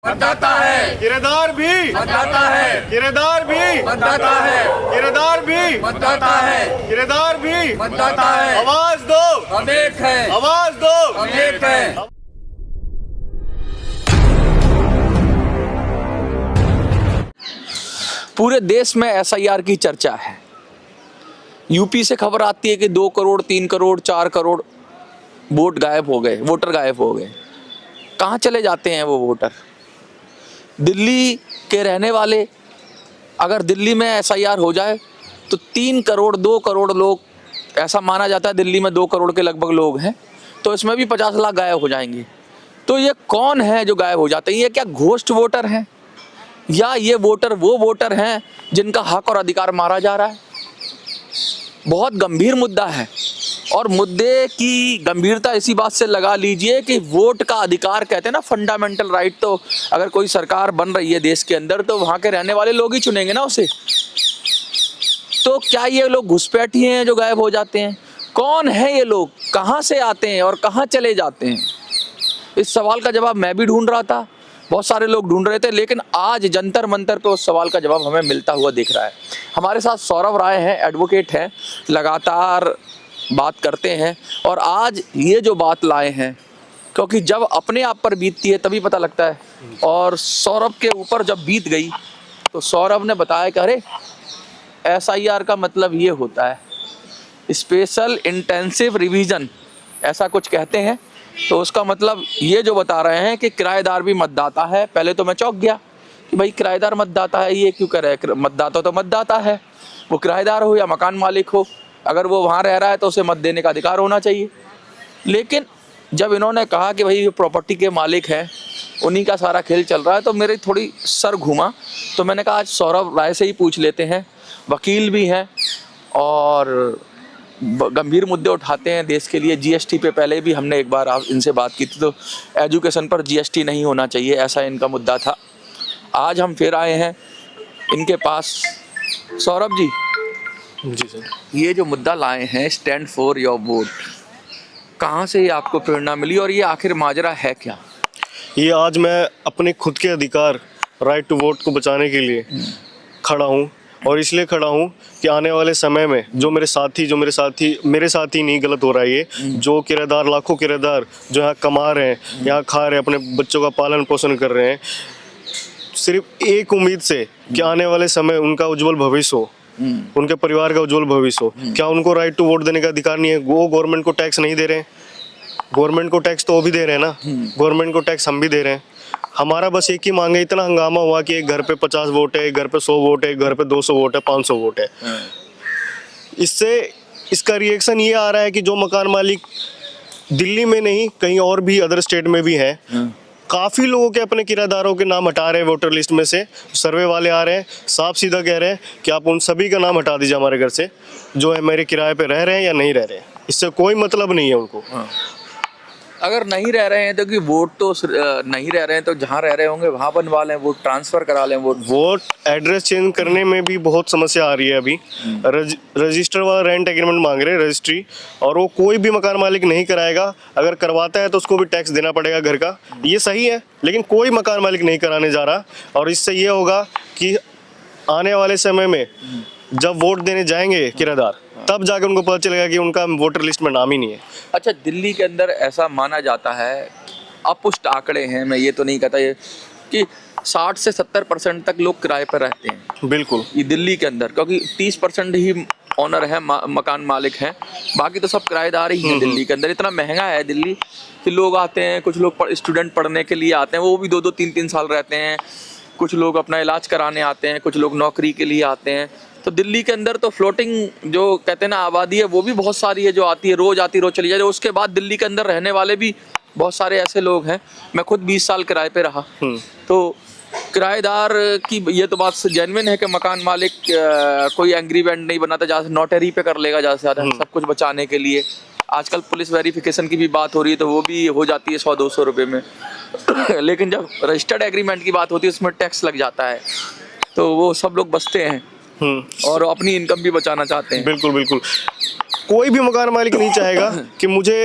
मतदाता है, किराएदार भी मतदाता है, किराएदार भी मतदाता है, किराएदार भी मतदाता है, किराएदार भी मतदाता है। आवाज दो, हम एक है, आवाज दो। हम एक है। पूरे देश में एसआईआर की चर्चा है। यूपी से खबर आती है कि 2 करोड़ 3 करोड़ 4 करोड़ वोट गायब हो गए, वोटर गायब हो गए। कहाँ चले जाते हैं वो वोटर? दिल्ली के रहने वाले, अगर दिल्ली में एसआईआर हो जाए तो 3 करोड़ 2 करोड़ लोग, ऐसा माना जाता है दिल्ली में 2 करोड़ के लगभग लोग हैं, तो इसमें भी 50 लाख गायब हो जाएंगे। तो ये कौन है जो गायब हो जाते हैं? ये क्या घोस्ट वोटर हैं, या ये वोटर वो वोटर हैं जिनका हक और अधिकार मारा जा रहा है? बहुत गंभीर मुद्दा है, और मुद्दे की गंभीरता इसी बात से लगा लीजिए कि वोट का अधिकार कहते हैं ना, फंडामेंटल राइट। तो अगर कोई सरकार बन रही है देश के अंदर तो वहाँ के रहने वाले लोग ही चुनेंगे ना उसे। तो क्या ये लोग घुसपैठी हैं जो गायब हो जाते हैं? कौन है ये लोग, कहाँ से आते हैं और कहाँ चले जाते हैं? इस सवाल का जवाब मैं भी ढूंढ रहा था, बहुत सारे लोग ढूंढ रहे थे, लेकिन आज जंतर मंतर पे उस सवाल का जवाब हमें मिलता हुआ दिख रहा है। हमारे साथ सौरभ राय हैं, एडवोकेट हैं, लगातार बात करते हैं, और आज ये जो बात लाए हैं, क्योंकि जब अपने आप पर बीतती है तभी पता लगता है, और सौरभ के ऊपर जब बीत गई तो सौरभ ने बताया कि अरे एसआईआर का मतलब ये होता है, स्पेशल इंटेंसिव रिवीजन, ऐसा कुछ कहते हैं। तो उसका मतलब ये जो बता रहे हैं कि किराएदार भी मतदाता है। पहले तो मैं चौंक गया कि भाई किराएदार मतदाता है, ये क्यों कर रहे हैं? मतदाता तो मतदाता है, वो किराएदार हो या मकान मालिक हो, अगर वो वहाँ रह रहा है तो उसे मत देने का अधिकार होना चाहिए। लेकिन जब इन्होंने कहा कि भाई ये प्रॉपर्टी के मालिक हैं, उन्हीं का सारा खेल चल रहा है, तो मेरी थोड़ी सर घूमा। तो मैंने कहा आज सौरभ राय से ही पूछ लेते हैं, वकील भी हैं और गंभीर मुद्दे उठाते हैं देश के लिए। जीएसटी पे पहले भी हमने एक बार इनसे बात की थी, तो एजुकेशन पर जीएसटी नहीं होना चाहिए, ऐसा इनका मुद्दा था। आज हम फिर आए हैं इनके पास। सौरभ जी सर, ये जो मुद्दा लाए हैं, स्टैंड फॉर योर वोट, कहाँ से आपको प्रेरणा मिली और ये आखिर माजरा है क्या? ये आज मैं अपने खुद के अधिकार, राइट टू वोट को बचाने के लिए खड़ा हूँ, और इसलिए खड़ा हूँ कि आने वाले समय में जो मेरे साथ ही नहीं गलत हो रहा है ये, जो किराएदार, लाखों किराएदार जो यहाँ कमा रहे हैं, यहाँ खा रहे हैं, अपने बच्चों का पालन पोषण कर रहे हैं, सिर्फ एक उम्मीद से कि आने वाले समय उनका उज्जवल भविष्य हो, उनके परिवार का उज्जवल भविष्य हो। क्या उनको राइट टू वोट देने का अधिकार नहीं है? वो गवर्नमेंट को टैक्स नहीं दे रहे हैं? गवर्नमेंट को टैक्स तो वो भी दे रहे हैं ना, गवर्नमेंट को टैक्स हम भी दे रहे हैं। हमारा बस एक ही मांग है, इतना हंगामा हुआ कि एक घर पे 50 वोट है, एक घर पे 100 वोट है, एक घर पे 200 वोट है, 500 वोट है। इससे इसका रिएक्शन ये आ रहा है कि जो मकान मालिक दिल्ली में नहीं, कहीं और भी अदर स्टेट में भी हैं, काफ़ी लोगों के अपने किराएदारों के नाम हटा रहे हैं वोटर लिस्ट में से। सर्वे वाले आ रहे हैं, साफ सीधा कह रहे हैं कि आप उन सभी का नाम हटा दीजिए हमारे घर से, जो है मेरे किराए पे रह रहे हैं या नहीं रह रहे हैं। इससे कोई मतलब नहीं है उनको। अगर नहीं रह रहे हैं तो कि वोट तो नहीं रह रहे हैं तो जहाँ रह रहे होंगे वहाँ बनवा लें, वोट ट्रांसफ़र करा लें। वोट एड्रेस चेंज करने में भी बहुत समस्या आ रही है अभी। रजिस्टर वाला रेंट एग्रीमेंट मांग रहे हैं, रजिस्ट्री, और वो कोई भी मकान मालिक नहीं कराएगा। अगर करवाता है तो उसको भी टैक्स देना पड़ेगा घर का, ये सही है, लेकिन कोई मकान मालिक नहीं कराने जा रहा। और इससे ये होगा कि आने वाले समय में जब वोट देने जाएंगे किराएदार, तब जाके उनको पता चलेगा कि उनका वोटर लिस्ट में नाम ही नहीं है। अच्छा, दिल्ली के अंदर ऐसा माना जाता है, अपुष्ट आंकड़े हैं, मैं ये तो नहीं कहता ये, कि 60 से 70% तक लोग किराए पर रहते हैं। बिल्कुल, ये दिल्ली के अंदर, क्योंकि 30% ही ऑनर है, मकान मालिक हैं, बाकी तो सब किराएदार ही हैं दिल्ली के अंदर। इतना महंगा है दिल्ली कि लोग आते हैं, कुछ लोग स्टूडेंट पढ़ने के लिए आते हैं, वो भी 2-2 3-3 साल रहते हैं, कुछ लोग अपना इलाज कराने आते हैं, कुछ लोग नौकरी के लिए आते हैं। तो दिल्ली के अंदर तो फ्लोटिंग जो कहते हैं ना आबादी है, वो भी बहुत सारी है, जो आती है रोज चली जाए। उसके बाद दिल्ली के अंदर रहने वाले भी बहुत सारे ऐसे लोग हैं। मैं खुद 20 साल किराए पे रहा, तो किराएदार की ये तो बात जेन्युइन है कि मकान मालिक कोई एग्रीमेंट नहीं बनाता, जहाँ से नोटरी पे कर लेगा ज़्यादा से ज़्यादा, सब कुछ बचाने के लिए। आजकल पुलिस वेरिफिकेशन की भी बात हो रही है, तो वो भी हो जाती है 100-200 रुपये में। लेकिन जब रजिस्टर्ड एग्रीमेंट की बात होती है उसमें टैक्स लग जाता है, तो वो सब लोग बचते हैं और अपनी इनकम भी बचाना चाहते हैं। बिल्कुल बिल्कुल। कोई भी मकान मालिक नहीं चाहेगा कि मुझे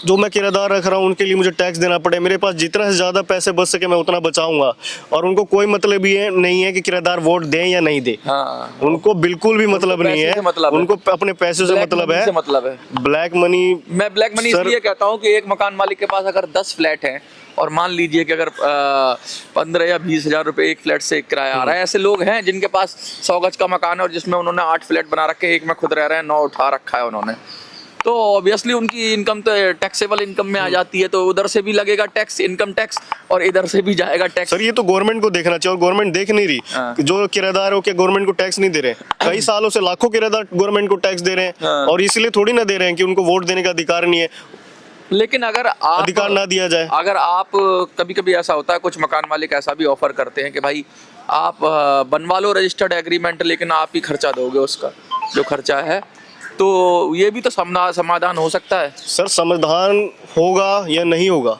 जो मैं किराएदार रख रहा हूँ उनके लिए मुझे टैक्स देना पड़े, मेरे पास जितना से ज़्यादा पैसे बच सके मैं उतना बचाऊंगा। और उनको कोई मतलब ही नहीं है कि किराएदार वोट दें या नहीं दे। हाँ, उनको बिल्कुल भी मतलब नहीं है, उनको अपने पैसे से मतलब है। ब्लैक मनी, मैं ब्लैक मनी इसलिए कहता हूँ कि एक मकान मालिक के पास अगर 10 फ्लैट हैं और मान लीजिए कि अगर 15 या 20 हजार रुपए एक फ्लैट से किराया आ रहा है, ऐसे लोग हैं जिनके पास 100 गज का मकान है और जिसमें उन्होंने 8 फ्लैट बना रखे, एक में खुद रह रहे हैं, 9 उठा रखा है उन्होंने, तो ऑब्वियसली उनकी इनकम तो टैक्सेबल इनकम में आ जाती है, तो उधर से भी लगेगा टैक्स, इनकम टैक्स, और इधर से भी जाएगा टैक्स। सर ये तो गवर्नमेंट को देखना चाहिए और गवर्नमेंट देख नहीं रही। जो किराएदार हो के गवर्नमेंट को टैक्स नहीं दे रहे, कई सालों से लाखों किराएदार गवर्नमेंट को टैक्स दे रहे हैं और इसलिए थोड़ी ना दे रहे हैं कि उनको वोट देने का अधिकार नहीं है। लेकिन अगर आप अधिकार ना दिया जाए, अगर आप कभी कभी ऐसा होता है, कुछ मकान मालिक ऐसा भी ऑफर करते हैं कि भाई आप बनवा लो रजिस्टर्ड एग्रीमेंट, लेकिन आप ही खर्चा दोगे उसका जो खर्चा है, तो ये भी तो समाधान हो सकता है। सर समाधान होगा या नहीं होगा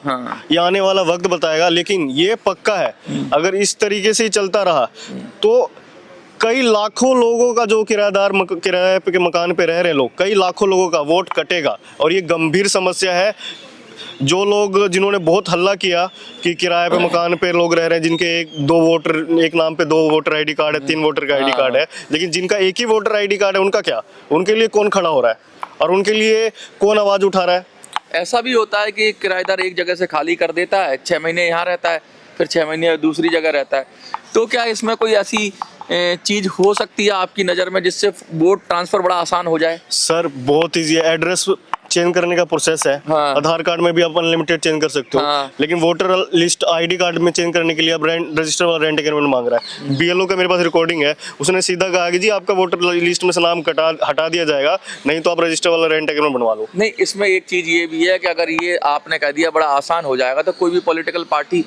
ये आने वाला वक्त बताएगा, लेकिन ये पक्का है अगर इस तरीके से ही चलता रहा तो कई लाखों लोगों का जो किराएदार किराए के मकान पे रह रहे लोग, कई लाखों लोगों का वोट कटेगा और ये गंभीर समस्या है। जो लोग जिन्होंने बहुत हल्ला किया कि किराए पे मकान पे लोग रह रहे हैं, जिनके एक नाम पे 2 वोटर आईडी कार्ड है, 3 वोटर का आईडी कार्ड है, लेकिन जिनका एक ही वोटर आईडी कार्ड है उनका क्या, उनके लिए कौन खड़ा हो रहा है और उनके लिए कौन आवाज उठा रहा है? ऐसा भी होता है कि किराएदार एक जगह से खाली कर देता है, 6 महीने यहाँ रहता है, फिर 6 महीने दूसरी जगह रहता है, तो क्या इसमें कोई ऐसी चीज हो सकती है आपकी नज़र में जिससे वोट ट्रांसफर बड़ा आसान हो जाए? सर बहुत ईजी है, एड्रेस चेंज करने का प्रोसेस है। आधार कार्ड में भी आप अनलिमिटेड चेंज कर सकते हो, लेकिन वोटर लिस्ट आईडी कार्ड में चेंज करने के लिए अब रजिस्टर वाला रेंट एग्रीमेंट मांग रहा है। बीएलओ का मेरे पास रिकॉर्डिंग है, उसने सीधा कहा कि जी आपका वोटर लिस्ट में से नाम हटा दिया जाएगा, नहीं तो आप रजिस्टर वाला रेंट एग्रीमेंट बनवा लो। नहीं, इसमें एक चीज ये भी है कि अगर ये आपने कह दिया बड़ा आसान हो जाएगा, तो कोई भी पॉलिटिकल पार्टी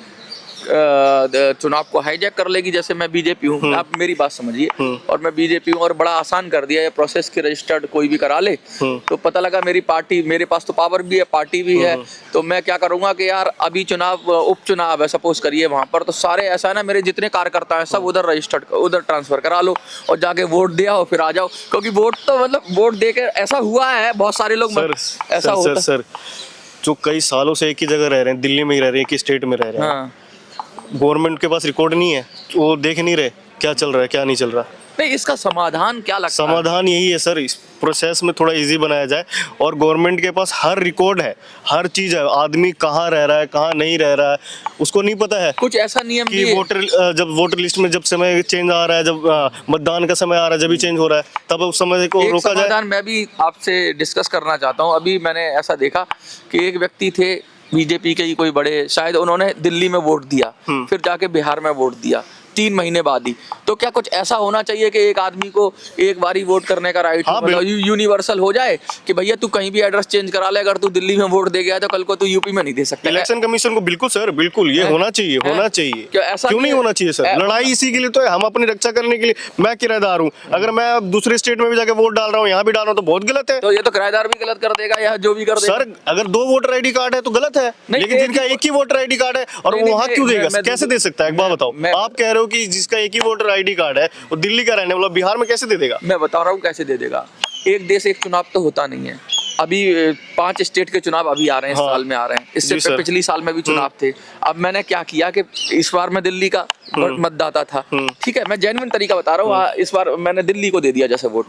चुनाव को हाईजैक कर लेगी। जैसे मैं बीजेपी हूँ, आप मेरी बात समझिए, और मैं बीजेपी हूँ और बड़ा आसान कर दिया ये प्रोसेस की, रजिस्टर्ड कोई भी करा ले, तो पता लगा मेरी पार्टी, मेरे पास तो पावर भी है, पार्टी भी है, तो मैं क्या करूंगा कि यार अभी चुनाव, उपचुनाव है सपोज करिए वहां पर, तो सारे ऐसा है ना, मेरे जितने कार्यकर्ता हैं सब उधर रजिस्टर्ड, उधर ट्रांसफर करा लो और जाके वोट दे आओ, फिर आ जाओ, क्योंकि वोट तो मतलब वोट दे के ऐसा हुआ है बहुत सारे लोग ऐसा होता है। सर जो कई सालों से एक ही जगह रह रहे हैं, दिल्ली में ही रह रहे हैं, एक ही स्टेट में रह रहे हैं, गवर्नमेंट के पास रिकॉर्ड नहीं है, वो देख नहीं रहे क्या चल रहा है क्या नहीं चल रहा। नहीं, इसका समाधान क्या लगता है? समाधान यही है सर, इस प्रोसेस में थोड़ा इजी बनाया जाए और गवर्नमेंट के पास हर रिकॉर्ड है, हर चीज है, आदमी कहाँ रह रहा है कहाँ नहीं रह रहा है उसको नहीं पता है। कुछ ऐसा नियम कि जब वोटर लिस्ट में जब समय चेंज आ रहा है, जब मतदान का समय आ रहा है, जब भी चेंज हो रहा है, तब उस समय को रोका जाए। समाधान मैं भी आपसे डिस्कस करना चाहता हूँ। अभी मैंने ऐसा देखा कि एक व्यक्ति थे बीजेपी के ही कोई बड़े, शायद उन्होंने दिल्ली में वोट दिया, फिर जाके बिहार में वोट दिया 3 महीने बाद ही, तो क्या कुछ ऐसा होना चाहिए कि एक आदमी को एक बार ही वोट करने का राइट यूनिवर्सल हो जाए कि भैया तू कहीं भी एड्रेस चेंज करा ले, अगर तू दिल्ली में वोट दे गया तो कल को तू यूपी में नहीं दे सकता? इलेक्शन कमीशन को बिल्कुल सर, बिल्कुल ये होना चाहिए, होना चाहिए। क्यों नहीं होना चाहिए सर? लड़ाई इसी के लिए तो है, हम अपनी रक्षा करने के लिए। मैं किराएदार हूँ, अगर मैं दूसरे स्टेट में भी जाकर वोट डाल रहा हूँ, यहाँ भी डाल रहा हूँ, तो बहुत गलत है। तो ये तो किराएदार भी गलत कर देगा या जो भी कर देगा। सर अगर 2 वोटर आईडी कार्ड है तो गलत है, लेकिन जिनका एक ही वोटर आईडी कार्ड है और वो वहाँ क्यों देगा, कैसे दे सकता है? एक बात बताओ, आप कह रहे हो कि जिसका एक ही वोटर आईडी कार्ड है वो दिल्ली का रहने वाला बिहार में कैसे दे देगा? मैं बता रहा हूँ कैसे दे देगा। एक देश एक चुनाव तो होता नहीं है। अभी 5 स्टेट के चुनाव अभी आ रहे हैं, साल में आ रहे हैं, इससे पिछली साल में भी चुनाव थे। अब मैंने क्या किया कि इस बार मैं दिल्ली का मतदाता था, ठीक है, मैं जेन्युइन तरीका बता रहा हूँ, इस बार मैंने दिल्ली को दे दिया जैसे वोट।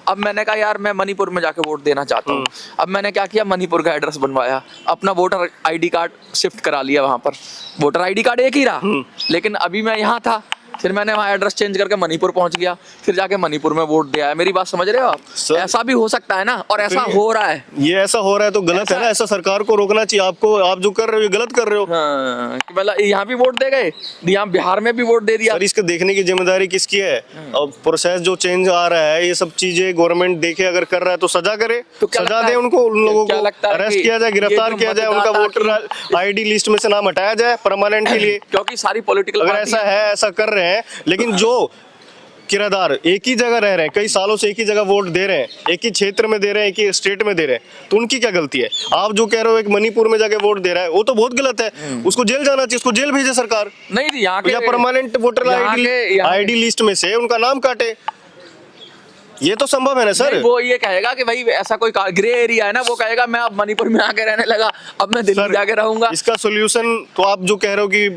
अब मैंने कहा यार मैं मणिपुर में जाके वोट देना चाहता हूँ। अब मैंने क्या किया, मणिपुर का एड्रेस बनवाया, अपना वोटर आईडी कार्ड शिफ्ट करा लिया वहां पर। वोटर आईडी कार्ड एक ही रहा, लेकिन अभी मैं यहाँ था, फिर मैंने वहाँ एड्रेस चेंज करके मणिपुर पहुंच गया, फिर जाके मणिपुर में वोट दिया है। मेरी बात समझ रहे हो आप? ऐसा भी हो सकता है ना, और ऐसा हो रहा है। ये ऐसा हो रहा है तो गलत है ना, ऐसा सरकार को रोकना चाहिए। आपको, आप जो कर रहे हो गलत कर रहे हो। हाँ, मतलब यहाँ भी वोट दे गए, यहाँ बिहार में भी वोट दे दिया। सर इसको देखने की जिम्मेदारी किसकी है? अब प्रोसेस जो चेंज आ रहा है, ये सब चीजें गवर्नमेंट देखे, अगर कर रहा है तो सजा करे, तो सजा दे उनको, उन लोगों को अरेस्ट किया जाए, गिरफ्तार किया जाए, उनका वोटर आईडी लिस्ट में से नाम हटाया जाए परमानेंट के लिए। क्योंकि सारी पॉलिटिकल, अगर ऐसा है, ऐसा कर रहे हैं, लेकिन जो किराएदार एक ही जगह रह रहे हैं, कई सालों से एक ही जगह वोट दे रहे हैं, एक ही क्षेत्र में दे रहे हैं, एक ही स्टेट में दे रहे हैं, तो उनकी क्या गलती है? आप जो कह रहे हो एक मणिपुर में जाके वोट दे रहा है, वो तो बहुत गलत है, उसको जेल जाना चाहिए, उसको जेल भेजे सरकार। नहीं यहाँ या परमानेंट वोटर आईडी लिस्ट में से उनका नाम काटे। ये तो संभव है ना सर। नहीं, वो ये कहेगा कि भाई ऐसा कोई ग्रे एरिया है ना, वो कहेगा मैं अब मणिपुर में आके रहने लगा, अब मैं दिल्ली जाके रहूंगा। इसका सोल्यूशन तो आप जो कह रहे हो कि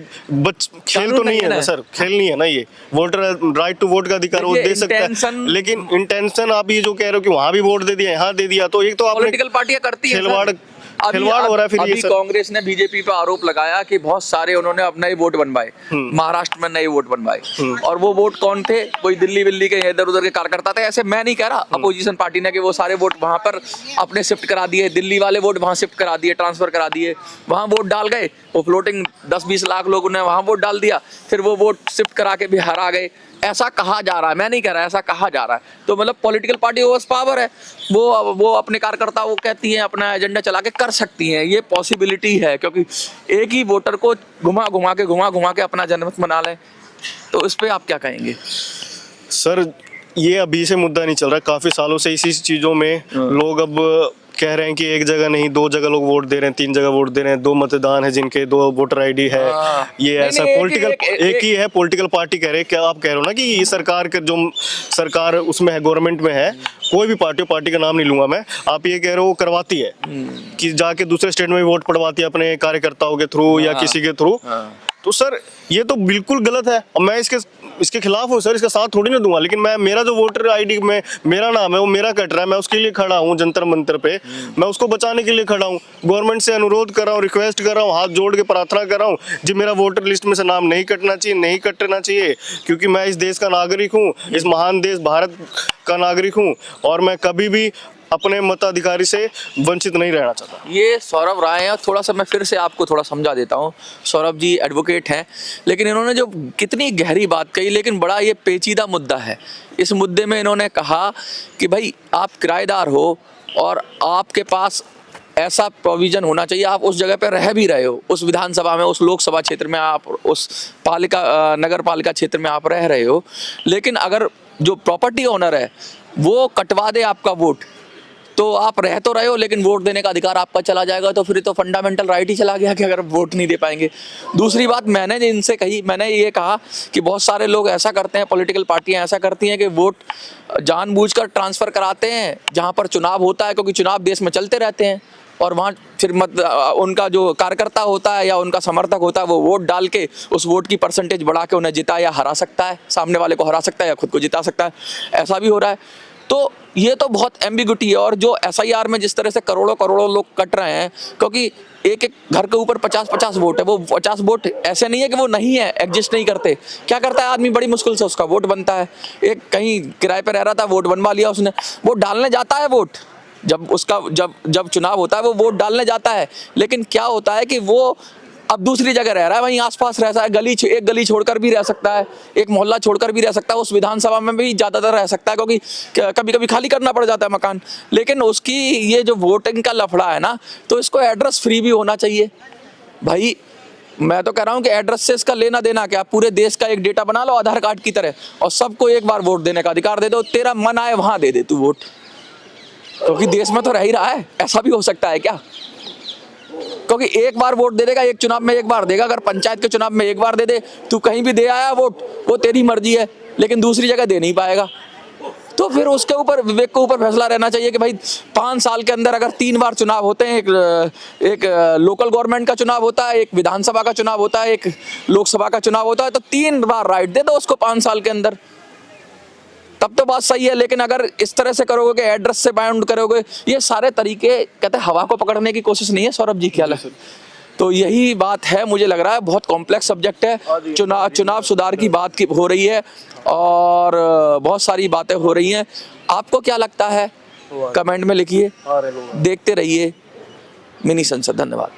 खेल तो नहीं है ना सर, खेल नहीं है ना ये। वोटर राइट टू वोट का अधिकार वो दे सकता है, लेकिन इंटेंशन आप ये जो कह रहे हो कि वहां भी वोट दे दिया, यहाँ दे दिया, तो एक तो पॉलिटिकल पार्टियां करती है खिलवाड़ हो रहा है। फिर अभी ये कांग्रेस ने बीजेपी पर आरोप लगाया कि बहुत सारे उन्होंने अपना ही वोट बनवाए, महाराष्ट्र में नए वोट बनवाए, और वो वोट कौन थे? कोई दिल्ली विल्ली के इधर उधर के कार्यकर्ता थे। ऐसे मैं नहीं कह रहा, अपोजिशन पार्टी ने कि वो सारे वोट वहां पर अपने शिफ्ट करा दिए, दिल्ली वाले वोट वहां शिफ्ट करा दिए, ट्रांसफर करा दिए, वहां वोट डाल गए, वो फ्लोटिंग 10-20 लाख लोगों ने वहां वोट डाल दिया, फिर वो वोट शिफ्ट करा के भी हरा गए। ऐसा कहा जा रहा है, मैं नहीं कह रहा, ऐसा कहा जा रहा है। तो मतलब पॉलिटिकल पार्टी ओवर पावर है, वो अपने कार्यकर्ता वो कहती हैं अपना एजेंडा चला के कर सकती हैं, ये पॉसिबिलिटी है, क्योंकि एक ही वोटर को घुमा घुमा के अपना जनमत बना लें। तो इस पे आप क्या कहेंगे सर? ये अभी से मुद्दा नहीं चल रहा, काफी सालों से इसी चीजों में लोग अब कह रहे हैं कि एक जगह नहीं 2 जगह लोग वोट दे रहे हैं, 3 जगह वोट दे रहे हैं, 2 मतदान है जिनके 2 वोटर आईडी है। ये ऐसा पॉलिटिकल एक ही है, पॉलिटिकल पार्टी कह रहे हैं। क्या आप कह रहे हो ना कि ये सरकार के जो सरकार उसमें है, गवर्नमेंट में है, कोई भी पार्टी का नाम नहीं लूंगा मैं, आप ये कह रहे हो वो करवाती है कि जाके दूसरे स्टेट में भी वोट पड़वाती है अपने कार्यकर्ताओं के थ्रू या किसी के थ्रू। तो सर ये तो बिल्कुल गलत है, और मैं इसके खिलाफ हूँ सर, इसका साथ थोड़ी ना दूंगा। लेकिन मेरा जो वोटर आईडी में मेरा नाम है वो मेरा कट रहा है, मैं उसके लिए खड़ा हूँ जंतर मंतर पे, मैं उसको बचाने के लिए खड़ा हूँ। गवर्नमेंट से अनुरोध कर रहा हूँ, रिक्वेस्ट कर रहा हूँ, हाथ जोड़ के प्रार्थना कर रहा हूँ जी, मेरा वोटर लिस्ट में से नाम नहीं कटना चाहिए, नहीं कटना चाहिए, क्योंकि मैं इस देश का नागरिक हूँ, इस महान देश भारत का नागरिक हूँ, और मैं कभी भी अपने मताधिकारी से वंचित नहीं रहना चाहता। ये सौरभ राय है। थोड़ा सा मैं फिर से आपको थोड़ा समझा देता हूँ। सौरभ जी एडवोकेट हैं, लेकिन इन्होंने जो कितनी गहरी बात कही, लेकिन बड़ा ये पेचीदा मुद्दा है। इस मुद्दे में इन्होंने कहा कि भाई आप किराएदार हो और आपके पास ऐसा प्रोविजन होना चाहिए, आप उस जगह पे रह भी रहे हो, उस विधानसभा में, उस लोकसभा क्षेत्र में, आप उस नगर पालिका क्षेत्र में आप रह रहे हो, लेकिन अगर जो प्रॉपर्टी ओनर है वो कटवा दे आपका वोट, तो आप रह तो रहे हो लेकिन वोट देने का अधिकार आपका चला जाएगा। तो फिर तो फंडामेंटल राइट ही चला गया कि अगर वोट नहीं दे पाएंगे। दूसरी बात मैंने इनसे कही, मैंने ये कहा कि बहुत सारे लोग ऐसा करते हैं, पॉलिटिकल पार्टियां ऐसा करती हैं कि वोट जानबूझकर ट्रांसफ़र कराते हैं जहां पर चुनाव होता है, क्योंकि चुनाव देश में चलते रहते हैं, और वहाँ फिर उनका जो कार्यकर्ता होता है या उनका समर्थक होता है वो वोट डाल के उस वोट की परसेंटेज बढ़ा के उन्हें जिता या हरा सकता है, सामने वाले को हरा सकता है या खुद को जिता सकता है। ऐसा भी हो रहा है। तो ये तो बहुत एम्बिग्युइटी है। और जो SIR में जिस तरह से करोड़ों लोग कट रहे हैं, क्योंकि एक घर के ऊपर 50-50 वोट है, वो 50 वोट ऐसे नहीं है कि वो नहीं है, एग्जिस्ट नहीं करते। क्या करता है आदमी? बड़ी मुश्किल से उसका वोट बनता है। एक कहीं किराए पे रह रहा था, वोट बनवा लिया उसने, वो डालने जाता है वोट, जब चुनाव होता है वो वोट डालने जाता है, लेकिन क्या होता है कि वो अब दूसरी जगह रह रहा है, वहीं आसपास रहता है, एक गली छोड़कर भी रह सकता है, एक मोहल्ला छोड़कर भी रह सकता है, उस विधानसभा में भी ज़्यादातर रह सकता है, क्योंकि कभी कभी खाली करना पड़ जाता है मकान। लेकिन उसकी ये जो वोटिंग का लफड़ा है ना, तो इसको एड्रेस फ्री भी होना चाहिए भाई। मैं तो कह रहा हूँ कि एड्रेस से इसका लेना देना क्या, पूरे देश का एक डेटा बना लो आधार कार्ड की तरह, और सबको एक बार वोट देने का अधिकार दे दो। तेरा मन आए वहाँ दे दे तू वोट, क्योंकि देश में तो रह ही रहा है। ऐसा भी हो सकता है क्या? क्योंकि एक बार वोट दे देगा, एक चुनाव में एक बार देगा, अगर पंचायत के चुनाव में एक बार दे दे, तू कहीं भी दे आया वोट, वो तेरी मर्जी है, लेकिन दूसरी जगह दे नहीं पाएगा। तो फिर उसके ऊपर विवेक के ऊपर फैसला रहना चाहिए कि भाई 5 साल के अंदर अगर 3 बार चुनाव होते हैं, एक लोकल गवर्नमेंट का चुनाव होता है, एक विधानसभा का चुनाव होता है, एक लोकसभा का चुनाव होता है, तो 3 बार राइट दे दो उसको 5 साल के अंदर, तब तो बात सही है। लेकिन अगर इस तरह से करोगे कि एड्रेस से बाउंड करोगे, ये सारे तरीके कहते हैं हवा को पकड़ने की कोशिश नहीं है। सौरभ जी क्या लगता है? तो यही बात है, मुझे लग रहा है बहुत कॉम्प्लेक्स सब्जेक्ट है। चुनाव सुधार की बात हो रही है और बहुत सारी बातें हो रही हैं। आपको क्या लगता है? कमेंट में लिखिए, देखते रहिए मिनी संसद। धन्यवाद।